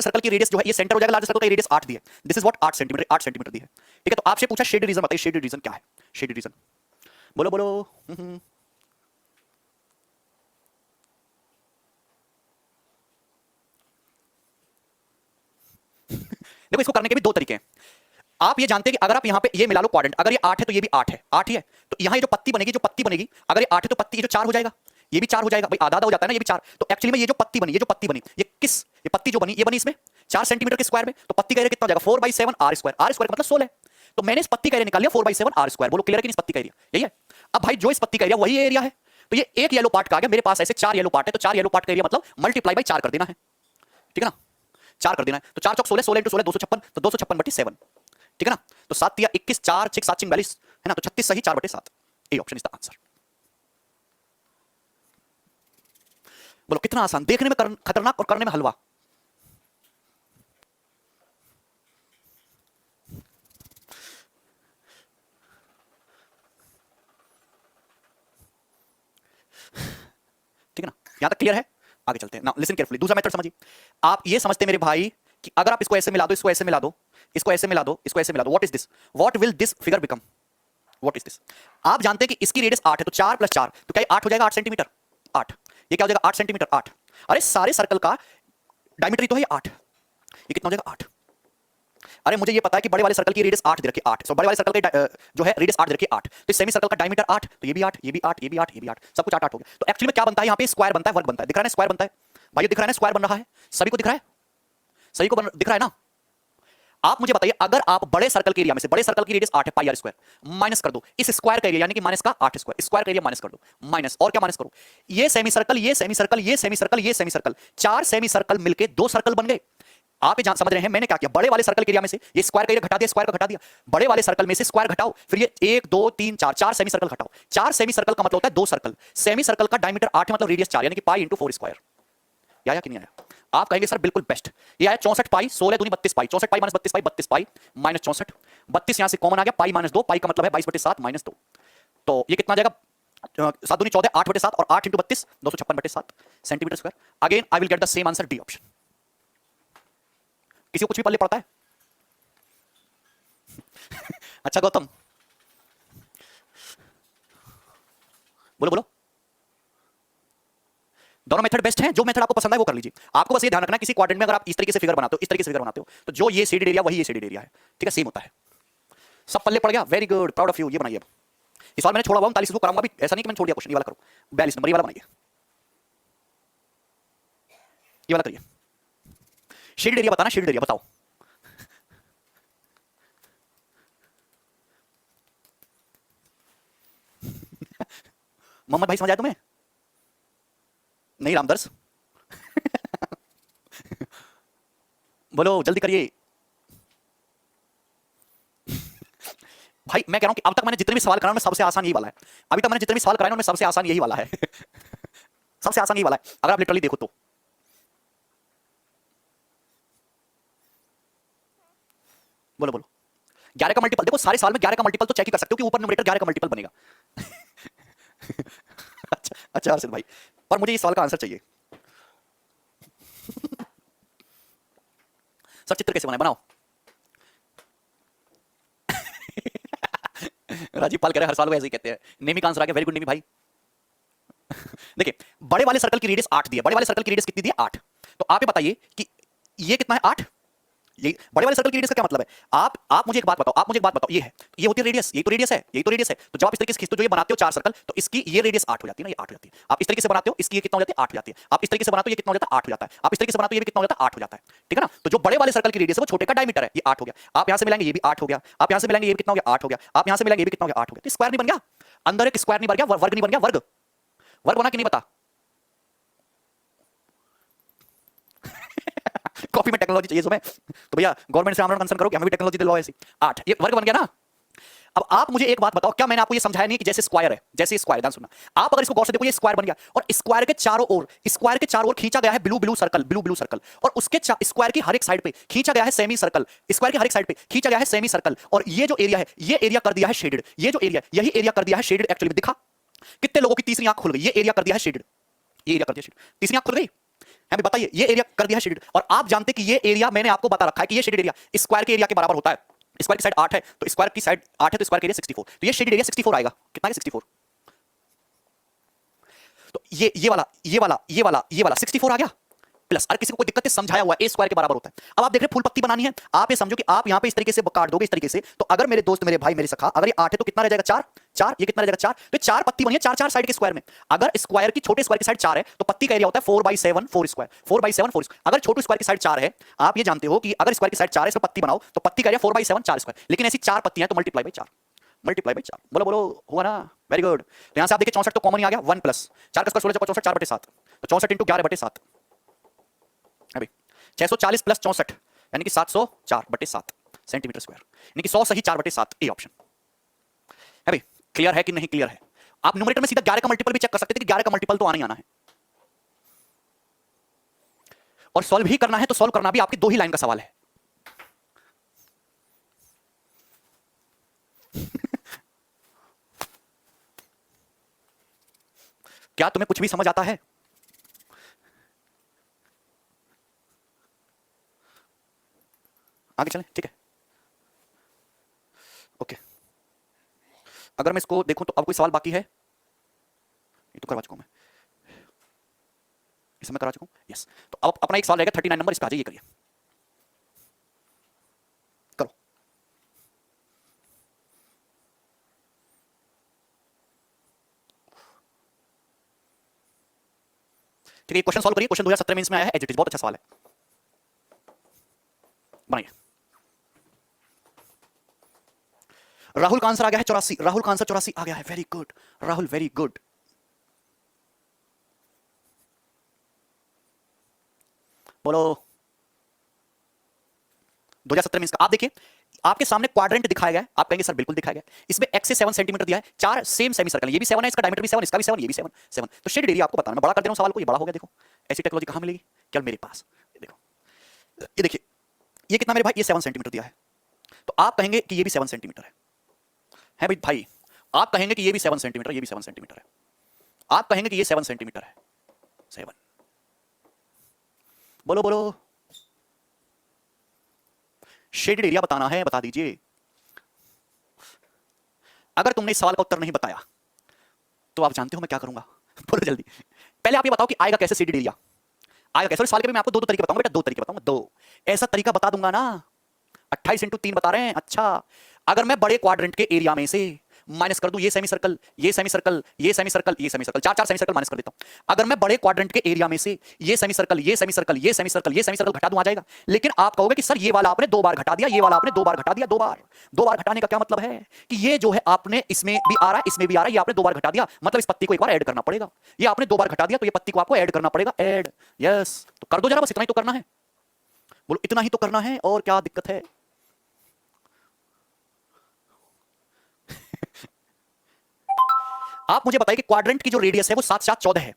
सर्कल की रेडियस जो है ये सेंटर हो जाएगा, लार्जर सर्कल का रेडियस 8 दी है, this is what 8 centimetres, 8 centimetres दी है, ठीक है। तो आपसे पूछा शेडेड रीजन बताइए, शेडेड रीजन क्या है? शेडेड रीजन बोलो बोलो। देखो इसको करने के भी दो तरीके हैं। आप ये जानते हैं कि अगर आप यहां पे ये मिला लो क्वाड्रेंट, अगर ये 8 है तो ये भी 8 है, 8 ही है, तो यहां ये जो पत्ती बनेगी, अगर ये 8 है तो पत्ती ये जो 4 हो जाएगा, ये भी 4 हो जाएगा भाई, आधा आधा हो जाता है ना, ये भी 4। तो एक्चुअली में ये जो पत्ती बनी, ये पत्ती जो बनी, ये बनी इसमें 4 सेंटीमीटर के स्क्वायर में, तो पत्ती का एरिया कितना हो जाएगा? 4/7 r स्क्वायर, r स्क्वायर मतलब 16 है, तो मैंने इस पत्ती का एरिया निकाल लिया 4/7 r स्क्वायर। बोलो क्लियर है कि इस पत्ती का एरिया यही है? अब भाई जो इस पत्ती का एरिया वही एरिया है, तो ये एक येलो पार्ट का आ गया, मेरे पास ऐसे 4 येलो पार्ट है, तो 4 येलो पार्ट का एरिया मतलब मल्टीप्लाई बाय 4 कर देना है, ठीक है ना, 4 कर देना है, तो 4 चौक 16, 16 × 16 256, तो 256/7, ठीक है ना, तो 7 × 21 4 6 7 42 है ना, तो 36 सही 4/7, A option is the answer. बोलो कितना आसान, देखने में खतरनाक और करने में हलवा। ठीक है ना, यहां तक क्लियर है? आगे चलते हैं ना, लिसन केयरफुली, दूसरा मेथड समझिए। आप ये समझते मेरे भाई कि अगर आप इसको ऐसे मिला दो, इसको ऐसे मिला दो, इसको ऐसे मिला दो, इसको ऐसे मिला दो, what is this, what will this figure become, what is this? आप जानते हैं कि इसकी रेडियस 8 है, तो 4 + 4 तो क्या 8 हो जाएगा? 8 सेंटीमीटर, 8, ये क्या हो जाएगा? 8 सेंटीमीटर, 8। अरे सारे सर्कल का डायमीटर ही तो है 8, ये कितना हो जाएगा? 8। अरे मुझे ये पता है कि बड़े वाले सर्कल की रेडियस 8 दे रखी है, 8, सो बड़े वाले सर्कल का जो है रेडियस 8 दे रखी है, 8, तो सेमी सर्कल का डायमीटर 8, तो ये भी 8, ये भी 8, ये भी 8, ये भी 8, सब कुछ 8 8 हो गया। तो एक्चुअली में क्या बनता है यहाँ पे? स्क्वायर बनता है, वर्ग बनता है, दिख रहा है ना, स्क्वायर बनता है भाई, दिख रहा है ना, स्क्वायर बन रहा है, सभी को दिख रहा है, सभी को दिख रहा है ना। आप मुझे बताइए अगर आप बड़े सर्कल के एरिया में से, बड़े सर्कल की रेडियस 8 है, पाई r स्क्वायर, माइनस कर दो इस स्क्वायर का एरिया, यानी कि माइनस का 8 स्क्वायर, स्क्वायर का एरिया माइनस कर दो, माइनस और क्या माइनस करो? ये सेमी सर्कल, ये सेमी सर्कल, ये सेमी सर्कल, ये सेमी सर्कल, 4 सेमी सर्कल मिलके 2 सर्कल बन गए। आप ये समझ रहे हैं मैंने क्या किया? बड़े वाले सर्कल के एरिया में से ये स्क्वायर का एरिया घटा दिया, स्क्वायर का घटा दिया, बड़े वाले सर्कल में से स्क्वायर घटाओ, फिर ये 1 2 3 4 4 सेमी सर्कल घटाओ, 4 सेमी सर्कल का मतलब होता है 2 सर्कल, सेमी सर्कल का डायमीटर 8 है, मतलब रेडियस 4, यानी कि पाई × 4 स्क्वायर। आया कि नहीं आया? आप कहेंगे सर बिल्कुल बेस्ट, ये आया 64 पाई, 16 दूनी 32 पाई, 64 पाई - 32 पाई, 32 पाई - 64, 32 यहां से कॉमन आ गया, पाई -2, पाई का मतलब है 22/7 - 2, तो ये कितना आ जाएगा? 7 दूनी 14, 8/7 और 8 × 32 256/7 centimetre square. Again I will get the same answer, D option. किसी को कुछ भी पल्ले पड़ता है? अच्छा गौतम बोलो बोलो, दोनों मेथड बेस्ट हैं, जो मेथड आपको पसंद है वो कर लीजिए। आपको बस ये ध्यान रखना किसी क्वाड्रेंट में अगर आप इस तरीके से फिगर बनाते हो, इस तरीके से फिगर बनाते हो, तो जो ये शेडेड एरिया वही ये शेडेड एरिया है, ठीक है, सेम होता है। सब पल्ले पड़ गया, very good, proud of you. ये बनाइए अब, इस सवाल मैंने छोड़ा हुआ 39 को कराऊंगा भी, ऐसा नहीं कि मैंने छोड़ दिया क्वेश्चन। ये वाला करो, 42 नंबर, ये वाला बनाइए, ये वाला करिए। शेडेड एरिया बताना, शेडेड एरिया बताओ। मोहम्मद भाई समझ आया तुम्हें? नहीं रामदर्श। बोलो जल्दी करिए भाई। मैं कह रहा हूं कि अब तक मैंने जितने भी सवाल कराए उनमें सबसे आसान यही वाला है। अभी तक मैंने जितने भी सवाल कराए उनमें सबसे आसान यही वाला है। सबसे आसान यही वाला है अगर आप लिटरली देखो तो। बोलो बोलो 11 का मल्टीपल। देखो सारे सवाल में 11 का मल्टीपल तो चेक ही कर सकते हो कि ऊपर न्यूमरेटर 11 का मल्टीपल बनेगा। अच्छा अच्छा हर्षित भाई, पर मुझे इस सवाल का आंसर चाहिए। सर चित्र कैसे बनाए, बनाओ। राजीव पाल कह रहे हैं हर साल वो ऐसे ही कहते हैं। नेमी का आंसर आ गया, वेरी गुड नेमी भाई। देखिए बड़े वाले सर्कल की रेडियस 8 दी है। बड़े वाले सर्कल की रेडियस कितनी दी है? 8। तो आप ये बताइए कि ये कितना है? 8। ये बड़े वाले सर्कल की रेडियस का क्या मतलब है? आप मुझे एक बात बताओ, आप मुझे एक बात बताओ, ये होती है रेडियस, यही तो रेडियस है, यही तो रेडियस है। तो जब आप इस तरीके से खींचते हो, जो ये बनाते हो 4 सर्कल, तो इसकी ये रेडियस 8 हो जाती है ना, ये 8 हो जाती है। आप इस तरीके से बनाते हो, इसकी ये कितना हो जाती है? 8 हो जाती है। आप इस तरीके से बनाते हो, ये कितना हो जाता है? 8 हो जाता है। आप इस तरीके से बनाते हो, ये भी कितना हो जाता है? 8 हो जाता है। ठीक है ना? तो जो बड़े वाले सर्कल की रेडियस है वो छोटे का डायमीटर है, ये 8 हो गया। आप यहां से मिलाएंगे, ये भी 8 हो गया। आप यहां से मिलाएंगे, ये भी कितना हो गया? 8 हो गया। आप यहां से मिलाएंगे, ये भी कितना हो गया? 8 हो गया। तो स्क्वायर नहीं बन गया? अंदर एक स्क्वायर नहीं बन गया? वर्ग नहीं बन गया? वर्ग वर्ग बना कि नहीं बता? कॉपी में टेक्नोलॉजी चाहिए तुम्हें तो भैया गवर्नमेंट से कंसर्न करो कि हमें भी टेक्नोलॉजी दिलवाओ ऐसी। 8 ये वर्ग बन गया ना। अब आप मुझे एक बात बताओ, क्या मैंने आपको ये समझाया नहीं कि जैसे स्क्वायर है, जैसे स्क्वायर, ध्यान सुनना। आप अगर इसको गौर से देखो, ये स्क्वायर बन गया और स्क्वायर के चारों ओर खींचा गया है ब्लू ब्लू सर्कल, और उसके स्क्वायर की हर एक साइड पे खींचा गया है सेमी सर्कल, स्क्वायर की हर एक साइड पे खींचा गया है सेमी सर्कल। और ये जो एरिया है, ये एरिया कर दिया है शेडेड। ये जो एरिया, यही एरिया कर दिया है शेडेड। एक्चुअली दिखा कितने लोगों की तीसरी आंख खुल गई? ये एरिया कर दिया है शेडेड, ये एरिया कर दिया शेडेड, तीसरी आंख खुल गई। हमें बताइए, ये एरिया कर दिया है शेडेड। और आप जानते कि ये एरिया मैंने आपको बता रखा है कि ये शेडेड एरिया स्क्वायर के एरिया के बराबर होता है। स्क्वायर की साइड 8 है तो स्क्वायर की साइड 8 है तो स्क्वायर के एरिया 64। तो ये शेडेड एरिया 64 आएगा। कितना है? 64। तो ये वाला 64 आ गया प्लस। अगर किसी को कोई दिक्कत है, समझाया हुआ ए स्क्वायर के बराबर होता है। अब आप देख रहे हैं फुल पत्ती बनानी है। आप ये समझो कि आप यहां पे इस तरीके से काट दोगे, इस तरीके से। तो अगर मेरे दोस्त, मेरे भाई, मेरे सखा, अगर ये 8 है तो कितना रह जाएगा? 4। ये कितना रह जाएगा? 4। तो 4 पत्ती बनी है, 4 साइड के स्क्वायर में। अगर स्क्वायर की छोटे स्क्वायर की साइड 4 है तो पत्ती का एरिया होता है 4/7 4 स्क्वायर, 4/7 4 स्क्वायर। अगर छोटे स्क्वायर की साइड 4 है, आप ये जानते हो कि अगर स्क्वायर की साइड 4 है, इसमें पत्ती बनाओ तो पत्ती का एरिया 4/7 4 स्क्वायर। लेकिन ऐसी 4 पत्तियां तो मल्टीप्लाई बाई 4, मल्टीप्लाई बाई 4। बोलो बोलो, हुआ ना? Very good. तो यहां से आप देखिए 64 तो कॉमन ही आ गया। 1 प्लस 4 का स्क्वायर 16 64 4/7, तो 64 इंटू 11/7 अभी 640 प्लस 64 यानी कि 704/7 सेंटीमीटर स्क्वायर, यानी कि 100 सही 4/7 ए ऑप्शन है भाई। क्लियर है कि नहीं क्लियर है? आप न्यूमरेटर में सीधा 11 का मल्टीपल भी चेक कर सकते थे कि 11 का मल्टीपल तो आना ही आना है। और सॉल्व भी करना है तो सॉल्व करना भी आपकी 2 ही लाइन का सवाल है। क्या तुम्हें कुछ भी समझ आता है? आगे चलें, ठीक है। ओके, अगर मैं इसको देखूं तो अब कोई सवाल बाकी है? ये तो करवा चुका हूं मैं, इस समय करा चुका हूं। यस, तो अब अपना एक सवाल रहेगा 39 नंबर, इसका आ जाइए, करिए करो। ठीक है, क्वेश्चन सॉल्व करिए। क्वेश्चन 2017 में इसमें आया है एज इट इज, बहुत अच्छा सवाल है, बनाइए। राहुल का आंसर आ गया है 84। राहुल का आंसर 84 आ गया है। Very good Rahul, very good. बोलो 2017 में इसका आप देखिए, आपके सामने क्वाड्रेंट दिखाया गया है। आप कहेंगे सर बिल्कुल दिखाया गया है। इसमें x से 7 सेंटीमीटर दिया है, 4 सेम सेमी सर्कल, ये भी 7 है, इसका डायमीटर भी 7, इसका भी 7, ये भी 7 7। तो शेड एरिया आपको बताना, मैं बड़ा कर दे रहा हूं सवाल को, ये बड़ा हो गया। देखो ऐसी टेक्नोलॉजी कहां मिलेगी? केवल मेरे पास। ये देखो, ये देखिए, ये कितना मेरे भाई? ये 7 सेंटीमीटर दिया है। तो आप कहेंगे कि ये भी 7 सेंटीमीटर है भाई भाई। आप कहेंगे कि ये भी 7 सेंटीमीटर, ये भी 7 सेंटीमीटर है। आप कहेंगे कि ये 7 सेंटीमीटर है, 7। बोलो बोलो, शेडेड एरिया बताना है, बता दीजिए। अगर तुमने इस सवाल का उत्तर नहीं बताया तो आप जानते हो मैं क्या करूंगा? बोलो जल्दी। पहले आप ये बताओ कि आएगा कैसे शेडेड एरिया? आएगा कैसे? सवाल के भी मैं आपको दो तरीके बताऊंगा बेटा, 2 तरीके बताऊंगा, 2 ऐसा तरीका बता दूंगा ना। 28 × 3 बता रहे हैं। अच्छा, अगर मैं बड़े क्वाड्रेंट के एरिया में से माइनस कर दूं ये सेमी सर्कल, ये सेमी सर्कल, ये सेमी सर्कल, ये सेमी सर्कल, चार चार सेमी सर्कल माइनस कर देता हूं। अगर मैं बड़े क्वाड्रेंट के एरिया में से ये सेमी सर्कल, ये सेमी सर्कल, ये सेमी सर्कल, ये सेमी सर्कल घटा दूं आ जाएगा। लेकिन आप कहोगे कि सर ये वाला आपने 2 बार घटा दिया, ये वाला आपने 2 बार घटा दिया, 2 बार घटाने का क्या मतलब है कि ये जो है आपने इसमें भी आ रहा है, इसमें भी आ रहा है, ये आपने 2 बार घटा दिया, मतलब इस पत्ती को एक बार ऐड करना पड़ेगा। ये आपने 2 बार घटा दिया तो ये पत्ती को आपको ऐड करना पड़ेगा, ऐड। यस, तो कर दो जरा, बस इतना ही तो करना है। बोलो इतना ही तो करना है और क्या दिक्कत है? आप मुझे बताइए कि क्वाड्रेंट की जो रेडियस है वो 7 7 14 है।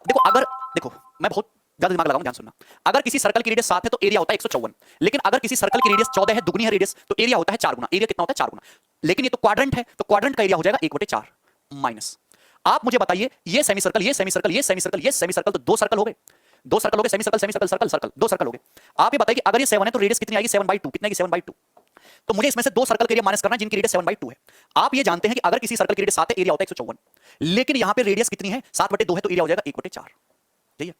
देखो मैं बहुत ज्यादा दिमाग लगाऊंगा, ध्यान सुनना। अगर किसी सर्कल की रेडियस 7 है तो एरिया होता है 154, लेकिन अगर किसी सर्कल की रेडियस 14 है, दुगनी है रेडियस, तो एरिया होता है 4 गुना। एरिया कितना होता है? 4 गुना। लेकिन ये तो क्वाड्रेंट है, तो क्वाड्रेंट का एरिया हो जाएगा 1/4 माइनस। आप मुझे बताइए ये सेमी सर्कल, ये सेमी सर्कल, ये सेमी सर्कल, ये सेमी सर्कल, तो 2 सर्कल हो गए, 2 सर्कल हो गए, semi circle, semi circle, circle, circle, 2 circle हो गए। आप ये बताइए कि अगर ये 7 है तो रेडियस कितनी आएगी? 7/2। कितनी आएगी? 7/2। तो मुझे इसमें से 2 सर्कल के एरिया माइनस करना है जिनकी रेडियस 7/2 है। आप ये जानते हैं कि अगर किसी सर्कल की रेडियस 7 है, एरिया होता है 154, लेकिन यहां पे रेडियस कितनी है? 7/2 है, तो एरिया हो जाएगा 1/4। ठीक है,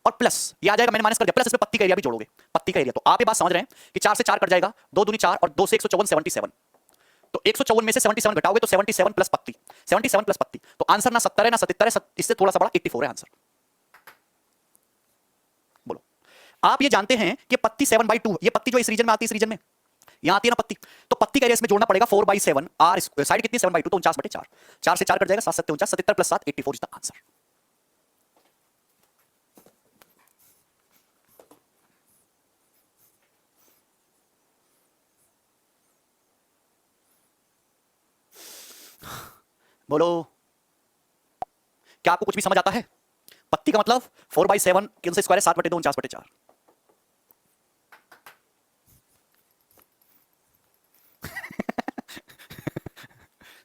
और प्लस ये आ जाएगा, मैंने माइनस कर दिया, प्लस इसमें पत्ती का एरिया भी जोड़ोगे, पत्ती का एरिया। तो आप ये बात समझ रहे हैं कि 4 से 4 कट जाएगा, 2 दूनी 4 और 2 से 154, 77। तो 154 में से 77 घटाओगे तो 77 प्लस पत्ती, 77 प्लस पत्ती, तो आंसर ना 70 है ना 77 है, इससे थोड़ा सा बड़ा 84 है आंसर। बोलो, आप ये जानते हैं कि पत्ती 7/2, ये पत्ती जो इस रीजन में आती है, इस रीजन में यहां आती है ना पत्ती, तो पत्ती का एरिया इसमें जोड़ना पड़ेगा 4/7। आर साइड कितनी? 7/2, तो 49/4। 4 से 4 कट जाएगा, 7 7 49, 77 प्लस 7 84 इज द आंसर। बोलो, क्या आपको कुछ भी समझ आता है? पत्ती का मतलब 4/7 कैंसिल स्क्वायर है, 7/2 49/4।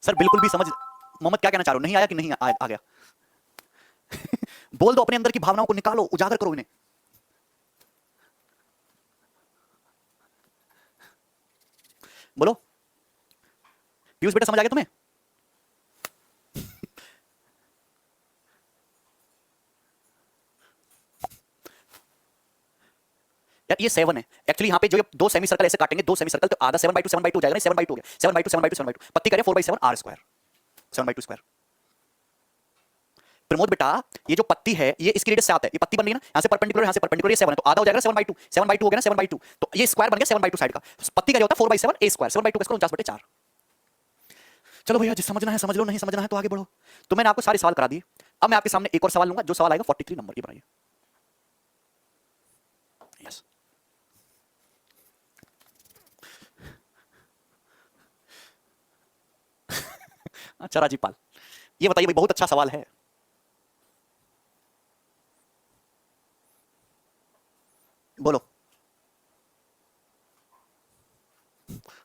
सर बिल्कुल भी समझ, मोहम्मद क्या कहना चाह रहे हो? नहीं आया कि नहीं आ गया? बोल दो, अपने अंदर की भावनाओं को निकालो, उजागर करो इन्हें। बोलो पीयूष बेटा, समझ आ गया तुम्हें? यार ये 7 है एक्चुअली, यहाँ पे जो 2 सेमी सर्कल ऐसे काटेंगे, 2 सेमी सर्कल, तो आधा 7/2 7/2 हो जाएगा, नहीं 7/2 हो गया, 7/2 7/2 7/2, पत्ती करें 4/7 आर स्क्वायर, 7/2 स्क्वायर। प्रमोद बेटा, ये जो पत्ती है ये इसकी रेडियस 7 है, ये पत्ती बन रही है ना, यहाँ से परपेंडिकुलर, यहाँ से परपेंडिकुलर, ये 7 है, तो आधा हो जाएगा 7/2, 7/2 हो गया ना 7/2, तो ये स्क्वायर बन गया 7/2 साइड का। पत्ती का जो होता है 4/7 ए स्क्वायर, 7/2 का स्क्वायर 49/4। चलो भैया, जिस समझना है समझ लो, नहीं समझना है तो आगे बढ़ो। तो मैंने आपको सारे सवाल करा दिए, अब मैं आपके सामने एक और सवाल लूंगा, जो सवाल आएगा 43 नंबर की, बनाइए। यस, अच्छा राजीपाल, ये बताइए भाई, बहुत अच्छा सवाल है। बोलो,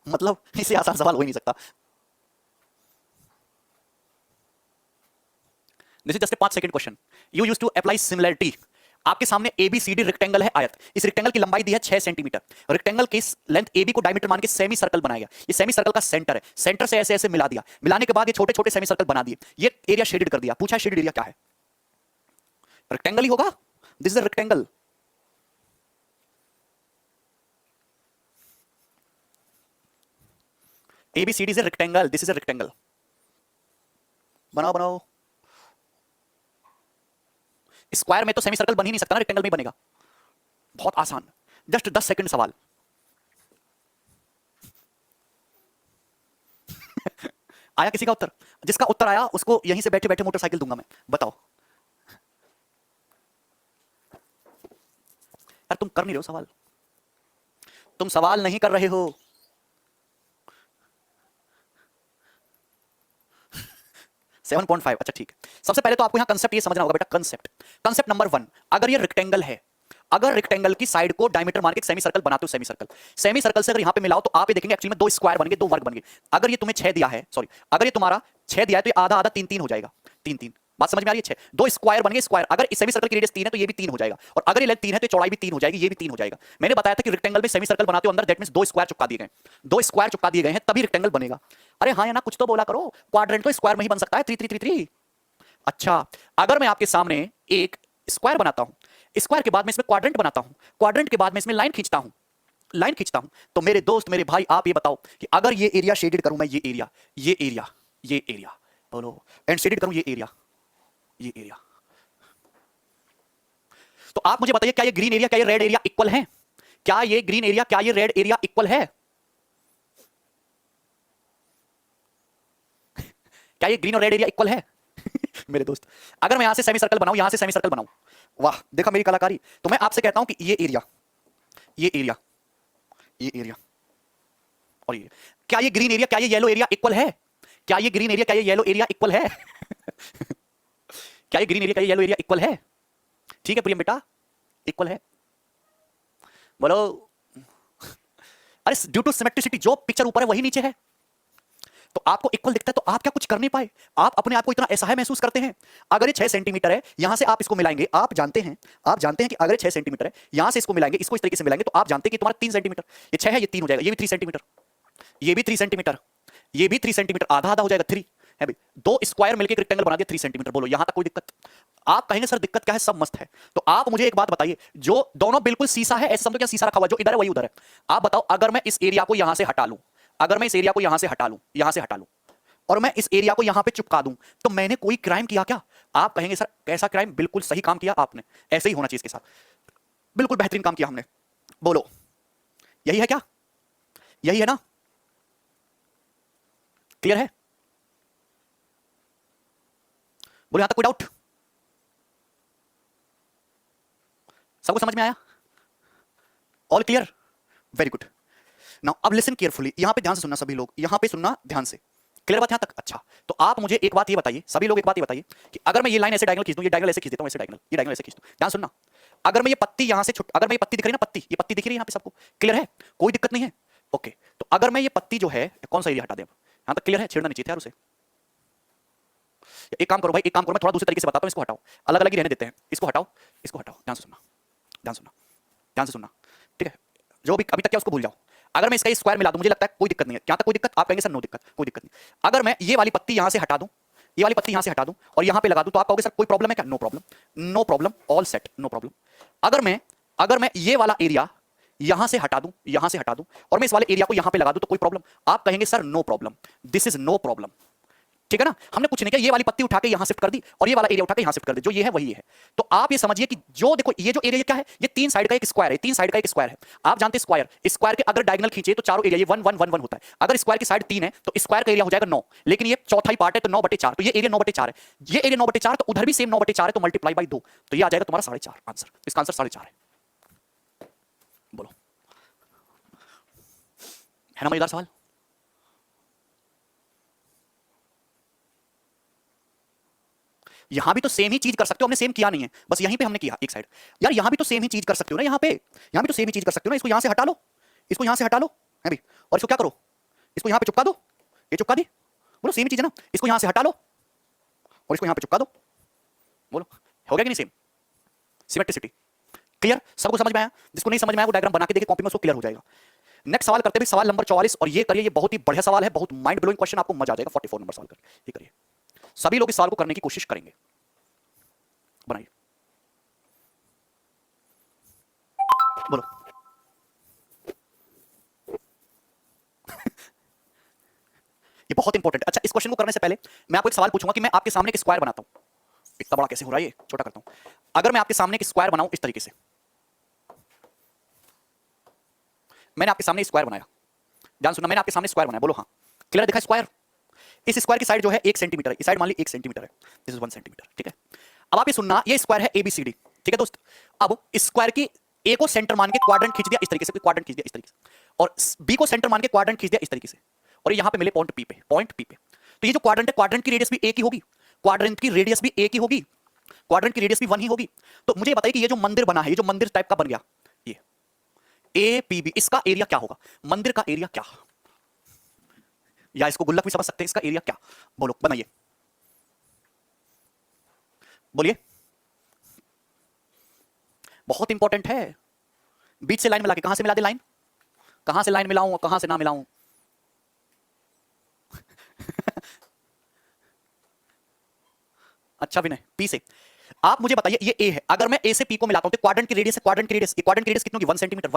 मतलब इससे आसान सवाल हो ही नहीं सकता। This is just a 5 second question. You use to apply similarity. आपके सामने ABCD रेक्टेंगल है, आयत। इस रेक्टेंगल की लंबाई दी है 6 सेंटीमीटर। रेक्टेंगल की लेंथ AB को डायमीटर मान के सेमी सर्कल बनाया गया। ये सेमी सर्कल का सेंटर है, सेंटर से ऐसे ऐसे मिला दिया, मिलाने के बाद ये छोटे छोटे सेमी सर्कल बना दिए, ये एरिया शेडेड कर दिया। पूछा शेडेड एरिया क्या है? रेक्टेंगल ही होगा। This is a rectangle. ABCD is a rectangle, this is a rectangle. बनाओ बनाओ। स्क्वायर में तो सेमी सर्कल बन ही नहीं सकता ना, रेक्टेंगल में बनेगा। बहुत आसान, जस्ट 10 सेकंड सवाल। आया किसी का उत्तर? जिसका उत्तर आया उसको यहीं से बैठे बैठे मोटरसाइकिल दूंगा मैं। बताओ यार, तुम कर नहीं रहे हो सवाल, तुम सवाल नहीं कर रहे हो। 7.5, अच्छा ठीक है। सबसे पहले तो आपको यहां कंसेप्ट ये समझना होगा बेटा, कंसेप्ट नंबर 1, अगर ये रेक्टेंगल है, अगर रेक्टेंगल की साइड को डायमीटर मान के सेमी सर्कल बनाते हो, सेमी सर्कल से अगर यहां पे मिलाओ तो आप ये देखेंगे एक्चुअली में 2 स्क्वायर बन गए, 2 वर्ग बन गए। अगर ये तुम्हें 6 दिया है, सॉरी, अगर ये तुम्हारा 6 दिया है तो ये आधा आधा 3 3 हो जाएगा, 3 3। बात समझ में आ रही है? 6 2 स्क्वायर बन गए, स्क्वायर। अगर इस सेमी सर्कल की रेडियस 3 है तो ये भी 3 हो जाएगा, और अगर ये लेंथ 3 है तो चौड़ाई भी 3 हो जाएगी, ये भी 3 हो जाएगा। मैंने बताया था कि रेक्टेंगल में सेमी सर्कल बनाते हो अंदर, दैट मींस 2 स्क्वायर चिपका दिए गए, 2 स्क्वायर चिपका दिए गए हैं, तभी रेक्टेंगल बनेगा। अरे हाँ या ना, कुछ तो बोला करो। क्वाड्रेंट तो स्क्वायर में ही बन सकता है, 3 3 3 3। अच्छा, अगर मैं आपके सामने एक स्क्वायर बनाता हूं, स्क्वायर के बाद में इसमें क्वाड्रेंट बनाता हूं, क्वाड्रेंट के बाद में इसमें लाइन खींचता हूं, तो मेरे दोस्त, मेरे भाई, आप ये बताओ कि अगर ये एरिया शेडेड करूं मैं, ये एरिया, ये एरिया, बोलो एंड शेडेड करूं ये एरिया, ये एरिया। तो आप मुझे बताइए क्या ये ग्रीन एरिया क्या ये रेड एरिया इक्वल है? क्या ये ग्रीन एरिया क्या ये रेड एरिया इक्वल है? क्या ये ग्रीन और रेड एरिया इक्वल है? मेरे दोस्त, अगर मैं यहां से सेमी सर्कल बनाऊं, यहां से सेमी सर्कल बनाऊं, वाह देखा मेरी कलाकारी। तो मैं आपसे कहता हूं कि ये एरिया, ये एरिया, ये एरिया और ये, क्या ये ग्रीन एरिया क्या ये येलो एरिया इक्वल है? क्या ये ग्रीन एरिया क्या ये येलो एरिया इक्वल है? क्या ये ग्रीन एरिया क्या ये येलो एरिया इक्वल है? ठीक है प्रियम बेटा, इक्वल है, बोलो। अरे ड्यू टू सिमेट्रिसिटी, जो पिक्चर ऊपर है वही नीचे है, तो आपको इक्वल दिखता है, तो आप क्या कुछ कर नहीं पाए? आप अपने आप को इतना असहाय महसूस करते हैं। अगर ये 6 सेंटीमीटर है, यहां से आप इसको मिलाएंगे, आप जानते हैं कि अगर ये 6 सेंटीमीटर है, यहां से इसको मिलाएंगे, इसको इस तरीके से मिलाएंगे, तो आप जानते हैं कि तुम्हारा 3 सेंटीमीटर, ये 6 है ये 3 हो जाएगा, ये भी 3 सेंटीमीटर, ये भी 3 सेंटीमीटर, ये भी 3 सेंटीमीटर, आधा आधा हो जाएगा 3 है भाई। 2 स्क्वायर मिलकर एक रेक्टेंगल बना दिया 3 सेंटीमीटर। बोलो यहां तक कोई दिक्कत? आप कहेंगे सर दिक्कत क्या है, सब मस्त है। तो आप मुझे एक बात बताइए, जो दोनों बिल्कुल सीसा है, ऐसे समझो क्या सीसा रखा हुआ, जो इधर है वही उधर है। आप बताओ, अगर मैं इस एरिया को यहां से हटा लूं, अगर मैं इस एरिया को यहां से हटा लूं, यहां से हटा लूं, और मैं इस एरिया को यहां पे चिपका दूं, तो मैंने कोई क्राइम किया क्या? आप कहेंगे सर कैसा क्राइम? बिल्कुल सही काम किया आपने, ऐसे ही होना चाहिए इसके साथ, बिल्कुल बेहतरीन काम किया हमने। बोलो यही है क्या? यही है ना? क्लियर है? बोलो यहां तक कोई डाउट? सबको समझ में आया? All clear? Very good. Now अब लिसन केयरफुली, यहां पे ध्यान से सुनना सभी लोग, यहां पे सुनना ध्यान से। क्लियर बात यहां तक? अच्छा, तो आप मुझे एक बात ये बताइए, सभी लोग एक बात ये बताइए कि अगर मैं ये लाइन ऐसे डायगोनल खींच दूं, ये डायगोनल ऐसे खींच देता हूं, ऐसे डायगोनल, ये डायगोनल ऐसे खींच दूं, ध्यान सुनना। अगर मैं ये पत्ती यहां से अगर मैं ये पत्ती दिख रही है ना, पत्ती, ये पत्ती दिख रही है यहां पे सबको? क्लियर है? कोई दिक्कत नहीं है? ओके, तो अगर मैं ये पत्ती जो है, कौन सा एरिया हटा दें अब? यहां तक क्लियर है? छेड़ना नहीं चाहिए यार उसे। एक काम करो भाई, एक काम करो, मैं थोड़ा दूसरे तरीके से बताता हूं, इसको हटाओ, अलग अलग ही रहने देते हैं, इसको हटाओ, इसको हटाओ, ध्यान से सुनना, ध्यान से सुनना, ध्यान से सुनना, ठीक है? जो भी अभी तक क्या उसको भूल जाओ। अगर मैं इसका स्क्वायर मिला दूं, मुझे लगता है कोई दिक्कत नहीं है, क्या तक कोई दिक्कत? आप कहेंगे सर नो दिक्कत, कोई दिक्कत नहीं। अगर मैं ये वाली पत्ती यहां से हटा दूं, ये वाली पत्ती यहां से हटा दूं और यहां पे लगा दूं, तो आप कहोगे सर कोई प्रॉब्लम है क्या? No problem, no problem, all set, no problem. अगर मैं ये वाला एरिया यहां से हटा दूं, यहां से हटा दूं और मैं इस वाले एरिया को यहां पे लगा दूं, तो कोई प्रॉब्लम? आप कहेंगे sir no problem, this is no problem. ठीक है ना? हमने कुछ नहीं किया, ये वाली पत्ती उठा के यहां शिफ्ट कर दी और ये वाला एरिया उठा के यहां शिफ्ट कर दी, जो ये है वही है। तो आप ये समझिए कि जो देखो ये जो एरिया क्या है, ये 3 साइड का एक स्क्वायर है, 3 साइड का एक स्क्वायर है। आप जानते हैं स्क्वायर, स्क्वायर के अगर डायगोनल खींचे तो चारों एरिया ये 1 1 1 1 होता है। अगर स्क्वायर की साइड 3 है तो स्क्वायर का एरिया हो जाएगा 9, लेकिन ये चौथाई पार्ट है तो 9/4, तो ये एरिया 9/4 है, ये एरिया 9/4, तो उधर भी सेम 9/4 है, तो मल्टीप्लाई बाय 2, तो ये आ जाएगा तुम्हारा 4.5 आंसर। इसका आंसर 4.5 है। बोलो है ना मजेदार सवाल? यहां भी तो सेम ही चीज कर सकते हो, हमने सेम किया नहीं है, बस यहीं पे हमने किया एक साइड। यार यहां भी तो सेम ही चीज कर सकते हो ना, यहां भी तो सेम ही चीज कर सकते हो ना। इसको यहां से हटा लो, इसको यहां से हटा लो है भी, और इसको क्या करो, इसको यहां पे चिपका दो, ये चिपका दी, बोलो सेम चीज है ना। इसको यहां से हटा लो और इसको यहां पे चिपका दो, बोलो हो गया कि नहीं सेम? Symmetricity clear? सबको समझ में आया? जिसको नहीं समझ में आया वो डायग्राम बना के देखे कॉपी में, उसको क्लियर हो जाएगा। नेक्स्ट सवाल करते हैं, सवाल नंबर 44, और ये करिए, ये बहुत ही बढ़िया सवाल है, बहुत माइंड ब्लोइंग क्वेश्चन, आपको मजा आ जाएगा। 44 नंबर सवाल करिए, ये करिए, सभी लोग इस सवाल को करने की कोशिश करेंगे, बनाइए, बोलो। ये बहुत इंपॉर्टेंट है। अच्छा, इस क्वेश्चन को करने से पहले मैं आपको एक सवाल पूछूंगा कि मैं आपके सामने एक स्क्वायर बनाता हूं, इतना बड़ा कैसे हो रहा है, ये छोटा करता हूं। अगर मैं आपके सामने एक स्क्वायर बनाऊं इस तरीके से, मैंने आपके सामने स्क्वायर बनाया, ध्यान सुनना, मैंने आपके सामने स्क्वायर बनाया, बोलो हाँ। क्लियर दिखा स्क्वायर? इस स्क्वायर की साइड जो है 1 सेंटीमीटर है, इस साइड मान ली 1 सेंटीमीटर है, दिस इज 1 सेंटीमीटर, ठीक है? अब आप ये सुनना, ये स्क्वायर है ABCD, ठीक है दोस्त? अब स्क्वायर की A को सेंटर मान के क्वाड्रेंट खींच दिया इस तरीके से, क्वाड्रेंट खींच दिया इस तरीके से, और B को सेंटर मान के क्वाड्रेंट खींच दिया इस तरीके से, और यहां पे मिले पॉइंट P पे, पॉइंट P पे। तो ये जो क्वाड्रेंट है, क्वाड्रेंट की रेडियस भी एक ही होगी, क्वाड्रेंट की रेडियस भी एक ही होगी, क्वाड्रेंट की रेडियस भी 1 ही होगी। तो मुझे बताइए कि ये जो मंदिर बना है, ये जो मंदिर टाइप का बन गया, ये APB, इसका एरिया क्या होगा? मंदिर का एरिया क्या, या इसको गुल्लक भी समझ सकते हैं, इसका एरिया क्या? बोलो, बनाइए, बोलिए। बहुत इंपॉर्टेंट है, बीच से लाइन मिला के, कहां से मिला दे लाइन, कहां से लाइन मिलाऊं, कहां से ना मिलाऊं? अच्छा विनय, पी से आप मुझे बताइए, ये ए है, अगर मैं ए से पी को मिलाता हूं तो क्वाड्रेंट की रेडियस है, क्वाड्रेंट की रेडियस, क्वाड्रेंट की रेडियस कितनी होगी? 1 सेंटीमीटर,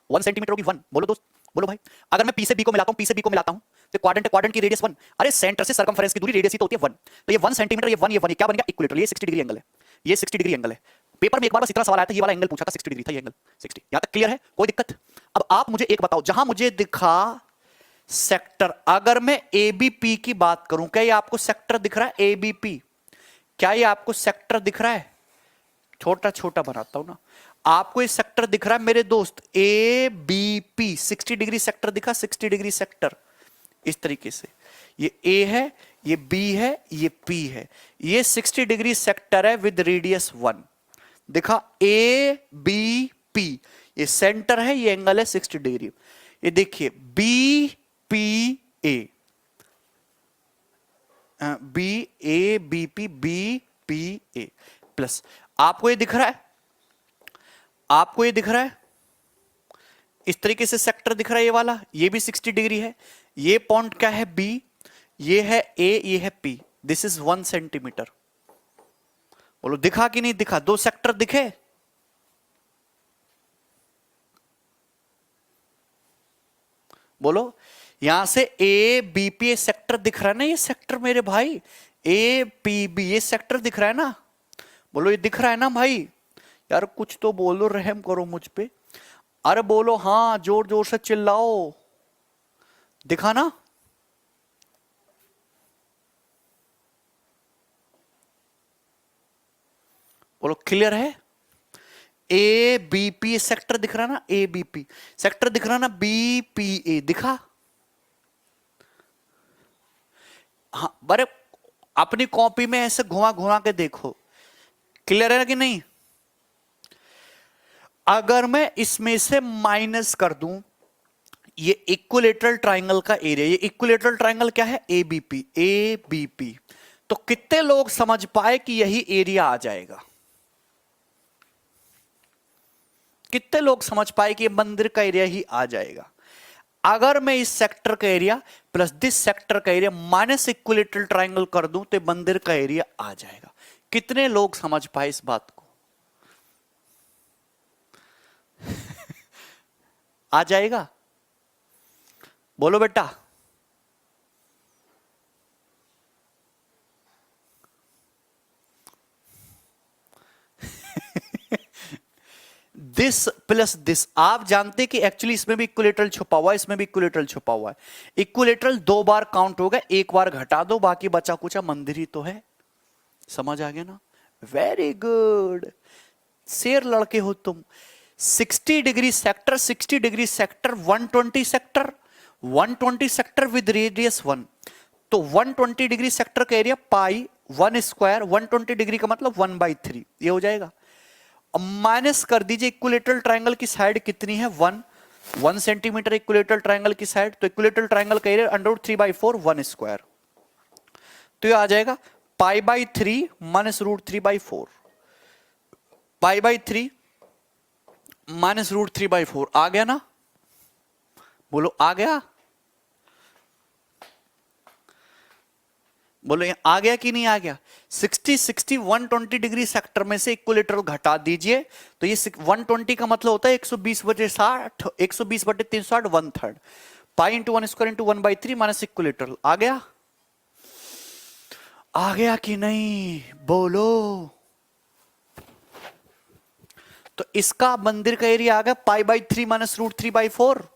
1 सेंटीमीटर होगी, 1, बोलो दोस्त, बोलो भाई, अगर मैं पी से बी को मिलाता हूं, पी से बी को मिलाता हूं, तो क्वाड्रेंट क्वाड्रेंट की रेडियस 1, अरे सेंटर से सर्कमफेरेंस की दूरी रेडियस ही तो होती है 1, तो ये 1 सेंटीमीटर, ये 1, ये 1, ये क्या बन गया इक्विलेटरल, ये 60 डिग्री एंगल है, ये 60 डिग्री एंगल है। पेपर में एक बार बस इतना सवाल आया था, ये वाला एंगल पूछा था 60 डिग्री था, ये एंगल 60। यहां तक क्लियर है, कोई दिक्कत? अब आप मुझे एक बताओ, जहां मुझे दिखा सेक्टर, अगर मैं एबीपी की बात करूं, क्या ये आपको सेक्टर दिख रहा है एबीपी? क्या ये आपको सेक्टर दिख रहा है? छोटा छोटा बनाता हूं ना, आपको ये सेक्टर दिख रहा है मेरे दोस्त, A B P, 60 degree sector दिखा, 60 डिग्री सेक्टर इस तरीके से, ये ए है, ये बी है, ये पी है, ये 60 डिग्री सेक्टर है विद रेडियस 1, दिखा ए बी पी, ये सेंटर है, ये एंगल है 60 डिग्री। ये देखिए B P A, B A B P, B P A plus, आपको ये दिख रहा है, आपको ये दिख रहा है इस तरीके से सेक्टर दिख रहा है, ये वाला, ये भी 60 डिग्री है, ये पॉइंट क्या है बी, ये है ए, ये है पी, दिस इज 1 सेंटीमीटर। बोलो दिखा कि नहीं दिखा? दो सेक्टर दिखे? बोलो, यहां से ए बी पी सेक्टर दिख रहा है ना, ये सेक्टर मेरे भाई, ए पी बी ये सेक्टर दिख रहा है ना? बोलो ये दिख रहा है ना भाई? यार कुछ तो बोलो, रहम करो मुझ पे, अरे बोलो हाँ, जोर जोर से चिल्लाओ, दिखा ना? बोलो क्लियर है? ए बी पी सेक्टर दिख रहा ना, ए बी पी सेक्टर दिख रहा ना, बी पी ए दिखा? हाँ, बड़े अपनी कॉपी में ऐसे घुमा घुमा के देखो, क्लियर है कि नहीं? अगर मैं इसमें से माइनस कर दूं ये इक्विलेटरल ट्राइंगल का एरिया, ये इक्विलेटरल ट्राइंगल क्या है एबीपी, ए बी पी, तो कितने लोग समझ पाए कि यही एरिया आ जाएगा? कितने लोग समझ पाए कि ये मंदिर का एरिया ही आ जाएगा? अगर मैं इस सेक्टर का एरिया प्लस दिस सेक्टर का एरिया माइनस इक्विलेटरल ट्राइंगल कर दूं तो मंदिर का एरिया आ जाएगा। कितने लोग समझ पाए इस बात को? आ जाएगा? बोलो बेटा। दिस प्लस दिस, आप जानते कि एक्चुअली इसमें भी इक्विलेटरल छुपा हुआ है, इसमें भी इक्विलेटरल छुपा हुआ है। इक्विलेटरल 2 बार काउंट होगा, एक बार घटा दो, बाकी बचा कुचा मंदिर ही तो है। समझ आ गया ना? वेरी गुड, शेर लड़के हो तुम। 60 degree sector, 60 degree sector, 120 sector, 120 sector with radius 1, तो 120 डिग्री सेक्टर का एरिया पाई 1 स्क्वायर, 120 डिग्री का मतलब 1/3, ये हो जाएगा। अब माइनस कर दीजिए, इक्विलेटरल ट्रायंगल की साइड कितनी है 1 सेंटीमीटर इक्विलेटरल ट्रायंगल की साइड, तो इक्विलेटरल ट्रायंगल का एरिया √3/4 1 स्क्वायर, तो ये आ जाएगा π/3 -√3/4, π/3 -√3/4 आ गया ना? बोलो आ गया? बोलो आ गया कि नहीं आ गया? 60 60 120 डिग्री सेक्टर में से इक्विलेटरल घटा दीजिए, तो ये 120 का मतलब होता है 120/60, 120/360 1/3, pi into 1 square into 1/3 minus equilateral. आ गया? आ गया कि नहीं? बोलो। तो इसका मंदिर का एरिया आ गया π/3 -√3/4।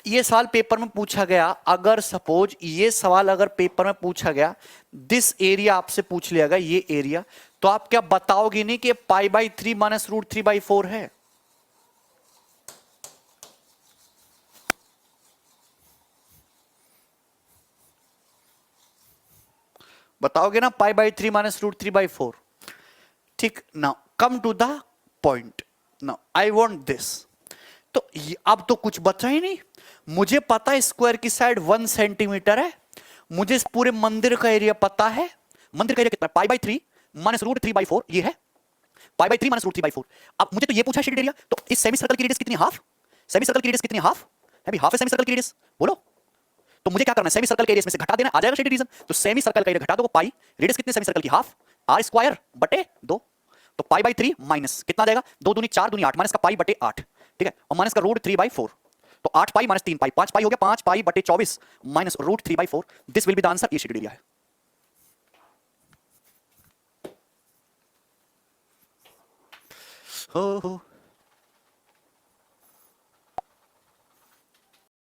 ये सवाल पेपर में पूछा गया, अगर सपोज ये सवाल अगर पेपर में पूछा गया, दिस एरिया आपसे पूछ लिया गया, ये एरिया, तो आप क्या बताओगे नहीं कि π/3 -√3/4 है? बताओगे ना π/3 -√3/4? ठीक, now come to the point, now I want this. तो अब तो कुछ बचा ही नहीं, मुझे पता है स्क्वायर की साइड 1 सेंटीमीटर है, मुझे इस पूरे मंदिर का एरिया पता है। मंदिर का एरिया कितना है? π/3 -√3/4, ये है π/3 -√3/4। अब मुझे तो ये पूछा शेडेड एरिया, तो इस सेमी सर्कल की रेडियस कितनी? हाफ। सेमी सर्कल की रेडियस कितनी? हाफ है भी, हाफ है सेमी सर्कल की रेडियस। बोलो, तो मुझे क्या करना है? सेमी सर्कल के एरिया में से घटा देना, आ जाएगा शेडेड रीजन। तो सेमी सर्कल का एरिया घटा दो, पाई, रेडियस कितनी सेमी सर्कल की? हाफ, r² बटे 2, तो π/3 माइनस कितना आ जाएगा? 2 दूनी 4 दूनी 8 माइनस का π/8, ठीक है, और माइनस का रूट 3/4, तो 8 पाई माइनस 3 पाई, 5 पाई हो गया, 5 पाई बटे 24 minus root 3/4, this will be the answer. ये शेडेड एरिया है। हो